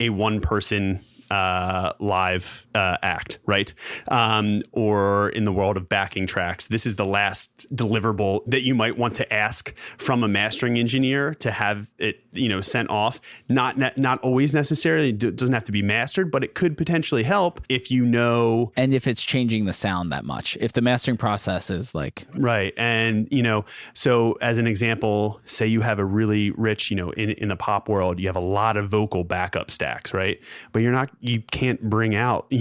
a one-person live act, right? Or in the world of backing tracks, this is the last deliverable that you might want to ask from a mastering engineer to have it, sent off. Not always necessarily, it doesn't have to be mastered, but it could potentially help if and if it's changing the sound that much, if the mastering process is like right. And so as an example, say you have a really rich, in the pop world, you have a lot of vocal backup stacks, right? But you can't bring out,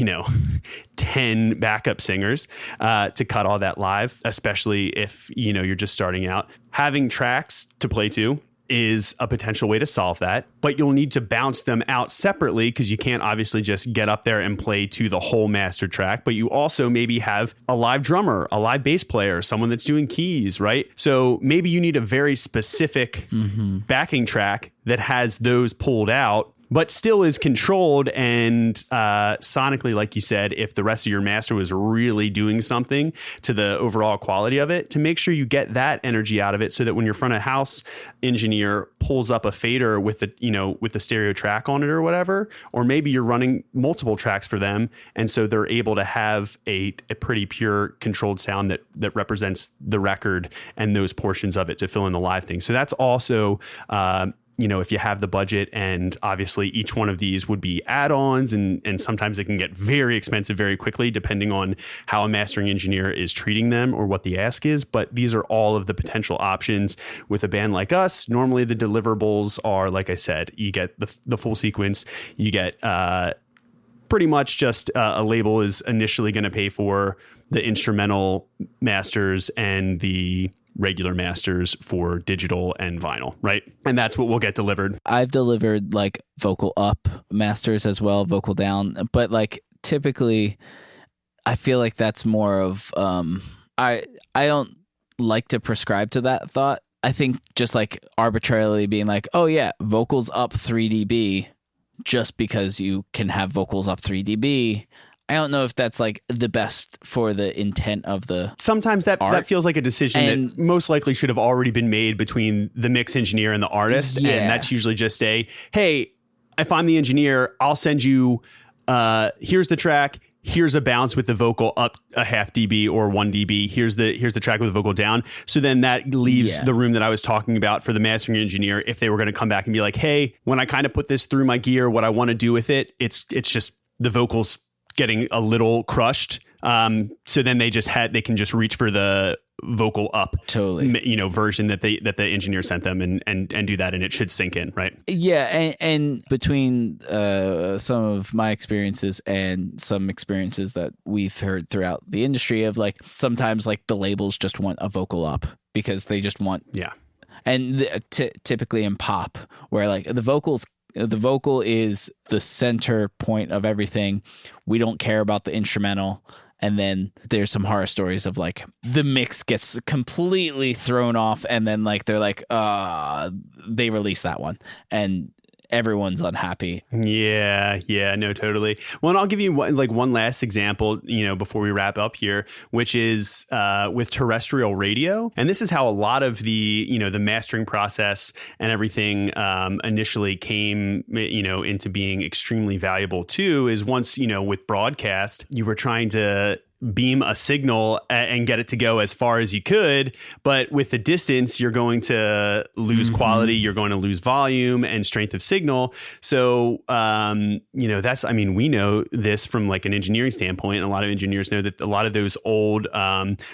10 backup singers to cut all that live, especially if, you're just starting out. Having tracks to play to is a potential way to solve that, but you'll need to bounce them out separately because you can't obviously just get up there and play to the whole master track. But you also maybe have a live drummer, a live bass player, someone that's doing keys, right? So maybe you need a very specific backing track that has those pulled out, but still is controlled and sonically, like you said, if the rest of your master was really doing something to the overall quality of it, to make sure you get that energy out of it so that when your front of house engineer pulls up a fader with the stereo track on it or whatever, or maybe you're running multiple tracks for them, and so they're able to have a pretty pure controlled sound that represents the record and those portions of it to fill in the live thing. So that's also if you have the budget, and obviously each one of these would be add-ons, and sometimes it can get very expensive very quickly depending on how a mastering engineer is treating them or what the ask is. But these are all of the potential options with a band like us. Normally the deliverables are, like I said, you get the full sequence, you get pretty much just a label is initially going to pay for the instrumental masters and the regular masters for digital and vinyl, right? And that's what will get delivered. I've delivered like vocal up masters as well, vocal down, but like typically I feel like that's more of I don't like to prescribe to that thought. I think just like arbitrarily being like, oh yeah, vocals up 3 dB just because you can have vocals up 3 dB. I don't know if that's like the best for the intent of the Sometimes that feels like a decision that most likely should have already been made between the mix engineer and the artist. Yeah. And that's usually just hey, if I'm the engineer, I'll send you, here's the track, here's a bounce with the vocal up a half dB or 1 dB. Here's the track with the vocal down. So then that leaves the room that I was talking about for the mastering engineer. If they were going to come back and be like, hey, when I kind of put this through my gear, what I want to do with it, it's just the vocals getting a little crushed. So then they can just reach for the vocal up version that the engineer sent them and do that, and it should sink in, right? Yeah. And between some of my experiences and some experiences that we've heard throughout the industry of like, sometimes like the labels just want a vocal up because they just want, and typically in pop where like the vocal is the center point of everything. We don't care about the instrumental. And then there's some horror stories of like the mix gets completely thrown off. And then like, they're like, they release that one and everyone's unhappy. Yeah, no, totally. Well, and I'll give you one last example, before we wrap up here, which is with terrestrial radio. And this is how a lot of the, the mastering process and everything initially came, into being extremely valuable too, is once, with broadcast, you were trying to beam a signal and get it to go as far as you could. But with the distance, you're going to lose quality, you're going to lose volume and strength of signal. So, we know this from like an engineering standpoint. And a lot of engineers know that a lot of those old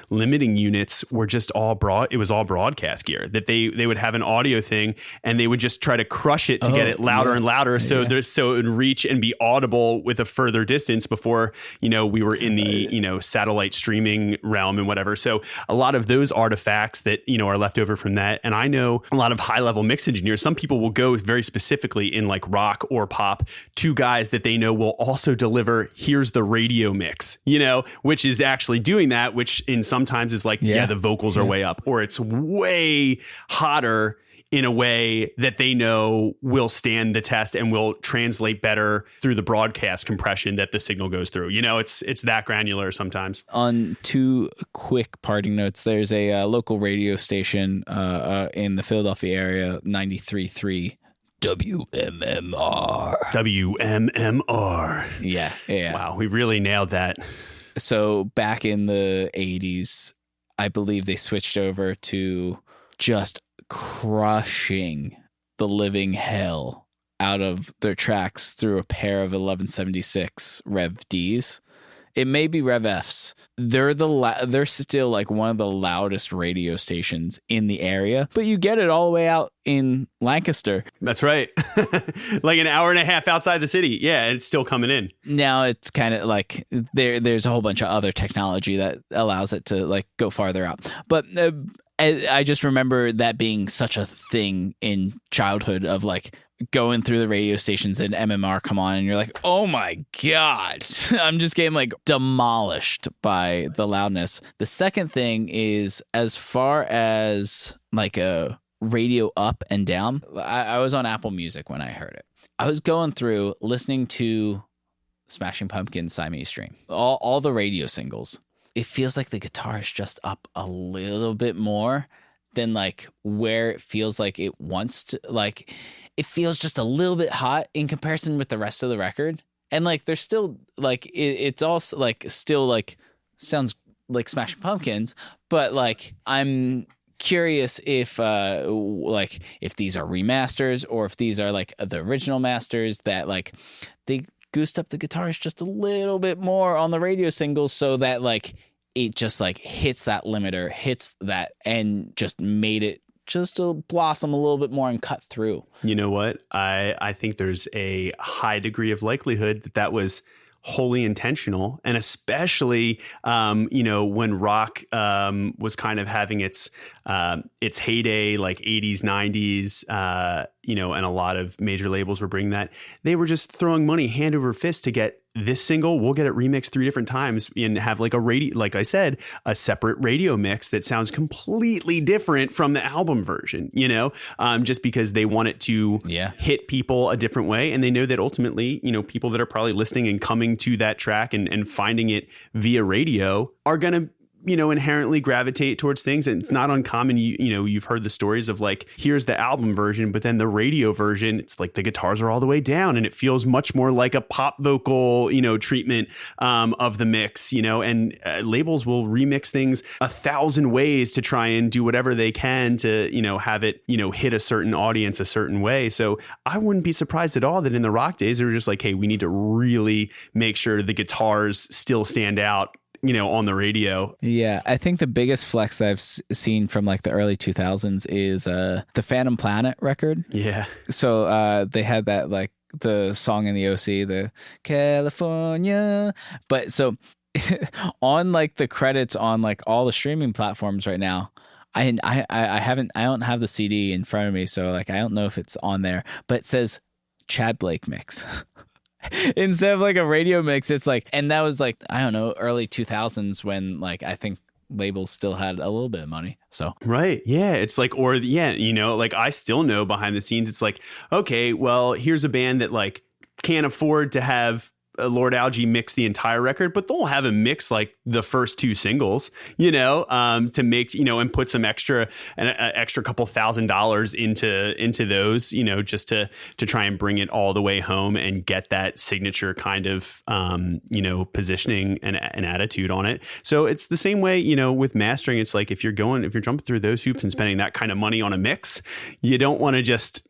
limiting units were just it was all broadcast gear, that they would have an audio thing and they would just try to crush it to get it louder and louder. So it would reach and be audible with a further distance before, we were in the, satellite streaming realm and whatever. So a lot of those artifacts that, are left over from that. And I know a lot of high level mix engineers, some people will go very specifically in like rock or pop to guys that they know will also deliver, here's the radio mix, which is actually doing that, which in sometimes is like, the vocals are way up, or it's way hotter in a way that they know will stand the test and will translate better through the broadcast compression that the signal goes through. It's that granular sometimes. On two quick parting notes, there's a local radio station in the Philadelphia area, 93.3 WMMR. WMMR. Yeah. Wow, we really nailed that. So back in the 80s, I believe they switched over to just crushing the living hell out of their tracks through a pair of 1176 Rev Ds. It may be Rev Fs. They're still like one of the loudest radio stations in the area, but you get it all the way out in Lancaster. That's right. Like an hour and a half outside the city. Yeah, and it's still coming in. Now it's kind of like there's a whole bunch of other technology that allows it to like go farther out. But I just remember that being such a thing in childhood of like going through the radio stations and MMR come on and you're like, oh my God, I'm just getting like demolished by the loudness. The second thing is, as far as like a radio up and down, I was on Apple Music when I heard it. I was going through listening to Smashing Pumpkins Siamese Dream, all the radio singles. It feels like the guitar is just up a little bit more than like where it feels like it wants to, like it feels just a little bit hot in comparison with the rest of the record. And like there's still like it's also like still like sounds like Smashing Pumpkins, but like I'm curious if if these are remasters or if these are like the original masters that like they goosed up the guitars just a little bit more on the radio singles so that like it just like hits that limiter, hits that, and just made it just to blossom a little bit more and cut through. You know what? I think there's a high degree of likelihood that was wholly intentional, and especially when rock was kind of having its heyday, like 80s, 90s, and a lot of major labels were bringing that. They were just throwing money hand over fist to get this single. We'll get it remixed 3 different times and have like like I said, a separate radio mix that sounds completely different from the album version, just because they want it to hit people a different way. And they know that ultimately, people that are probably listening and coming to that track and finding it via radio are going to, inherently gravitate towards things. And it's not uncommon. You've heard the stories of like, here's the album version, but then the radio version, it's like the guitars are all the way down and it feels much more like a pop vocal, treatment of the mix, and labels will remix things 1,000 ways to try and do whatever they can to, have it, hit a certain audience a certain way. So I wouldn't be surprised at all that in the rock days, they were just like, hey, we need to really make sure the guitars still stand out, on the radio. Yeah, I think the biggest flex that I've seen from like the early 2000s is the Phantom Planet record. Yeah. So they had that like the song in the OC, the California. But so on like the credits on like all the streaming platforms right now, I don't have the CD in front of me, so like I don't know if it's on there, but it says Chad Blake mix. Instead of like a radio mix, it's like, and that was like, I don't know, early 2000s when like I think labels still had a little bit of money. So right. Yeah. It's like, or like I still know behind the scenes, it's like, okay, well, here's a band that like can't afford to have Lord Alge mix the entire record, but they'll have him mix like the first 2 singles, to make, and put some extra couple $1,000s into those, just to try and bring it all the way home and get that signature kind of, positioning and attitude on it. So it's the same way, with mastering. It's like, if you're jumping through those hoops and spending that kind of money on a mix, you don't want to just,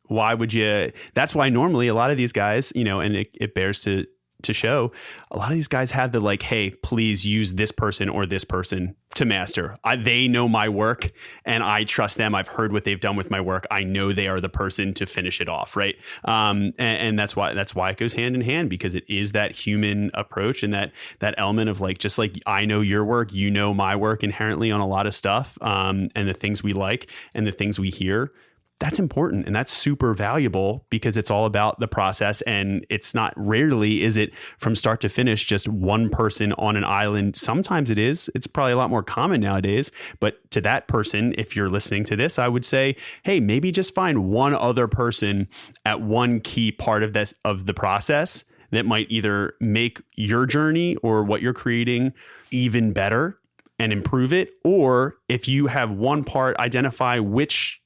why would you? That's why normally a lot of these guys, and it bears to to show, a lot of these guys have the like, hey, please use this person or this person to master. They know my work and I trust them. I've heard what they've done with my work. I know they are the person to finish it off. Right. And that's why it goes hand in hand, because it is that human approach and that element of like, just like I know your work, you know my work inherently on a lot of stuff, and the things we like and the things we hear. That's important and that's super valuable, because it's all about the process, and it's not, rarely is it from start to finish just one person on an island. Sometimes it is. It's probably a lot more common nowadays, but to that person, if you're listening to this, I would say, hey, maybe just find one other person at one key part of the process that might either make your journey or what you're creating even better and improve it. Or if you have one part, identify which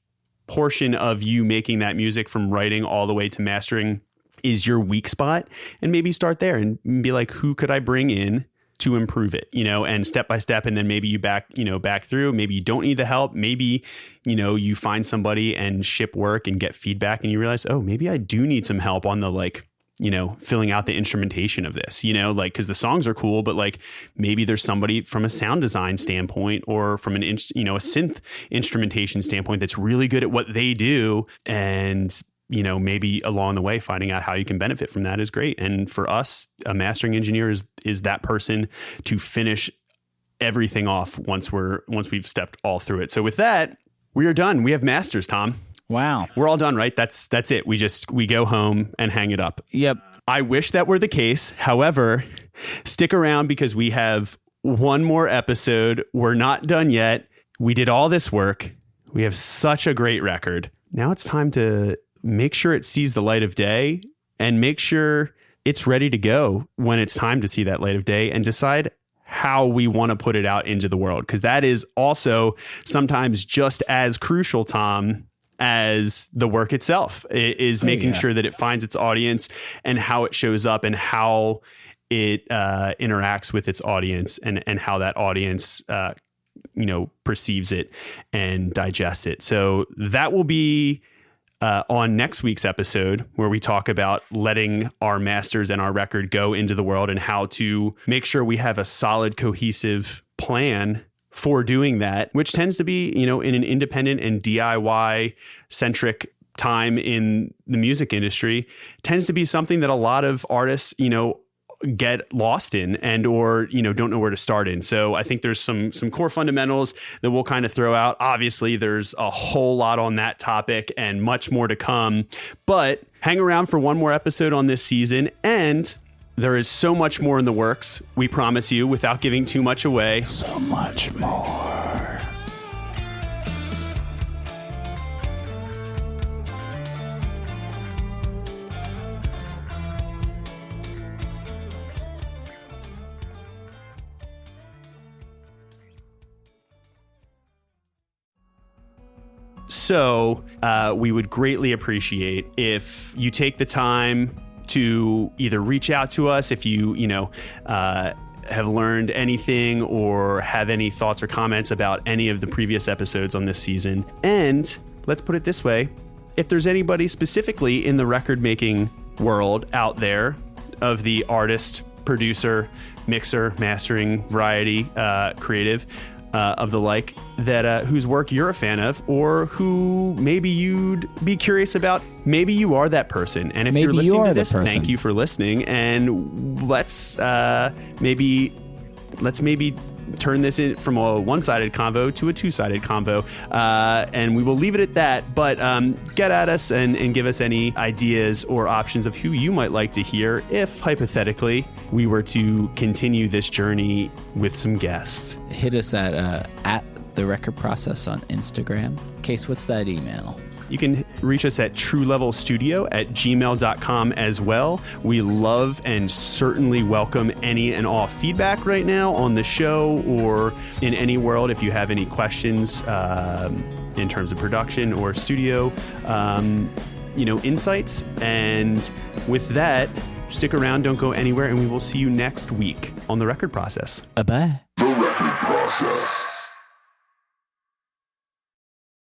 portion of you making that music from writing all the way to mastering is your weak spot, and maybe start there and be like, who could I bring in to improve it, and step by step. And then maybe you back through, maybe you don't need the help. Maybe, you find somebody and ship work and get feedback and you realize, oh, maybe I do need some help on the filling out the instrumentation of this, because the songs are cool, but like maybe there's somebody from a sound design standpoint or from a synth instrumentation standpoint that's really good at what they do. And, maybe along the way, finding out how you can benefit from that is great. And for us, a mastering engineer is that person to finish everything off once we've stepped all through it. So with that, we are done. We have masters, Tom. Wow. We're all done, right? That's it. We go home and hang it up. Yep. I wish that were the case. However, stick around because we have one more episode. We're not done yet. We did all this work. We have such a great record. Now it's time to make sure it sees the light of day and make sure it's ready to go when it's time to see that light of day, and decide how we want to put it out into the world. Because that is also sometimes just as crucial, Tom, as the work itself. It is making sure that it finds its audience and how it shows up and how it interacts with its audience, and how that audience perceives it and digests it. So that will be on next week's episode, where we talk about letting our masters and our record go into the world and how to make sure we have a solid, cohesive plan for doing that, which tends to be, in an independent and DIY centric time in the music industry, tends to be something that a lot of artists, get lost in or don't know where to start in. So I think there's some core fundamentals that we'll kind of throw out. Obviously, there's a whole lot on that topic and much more to come, but hang around for one more episode on this season, and there is so much more in the works, we promise you, without giving too much away. So much more. So we would greatly appreciate if you take the time to either reach out to us if you have learned anything or have any thoughts or comments about any of the previous episodes on this season. And let's put it this way, if there's anybody specifically in the record making world out there of the artist, producer, mixer, mastering, variety, creative, of the like, that whose work you're a fan of, or who maybe you'd be curious about, maybe you are that person. And if you're listening to this, thank you for listening. And let's maybe turn this in from a one-sided convo to a two-sided convo, and we will leave it at that. But get at us and give us any ideas or options of who you might like to hear if, hypothetically, we were to continue this journey with some guests. Hit us at The Record Process on Instagram. Case, what's that email? You can reach us at TrueLevelStudio@gmail.com as well. We love and certainly welcome any and all feedback right now on the show or in any world. If you have any questions in terms of production or studio, insights. And with that, stick around, don't go anywhere, and we will see you next week on The Record Process. Bye-bye. The Record Process.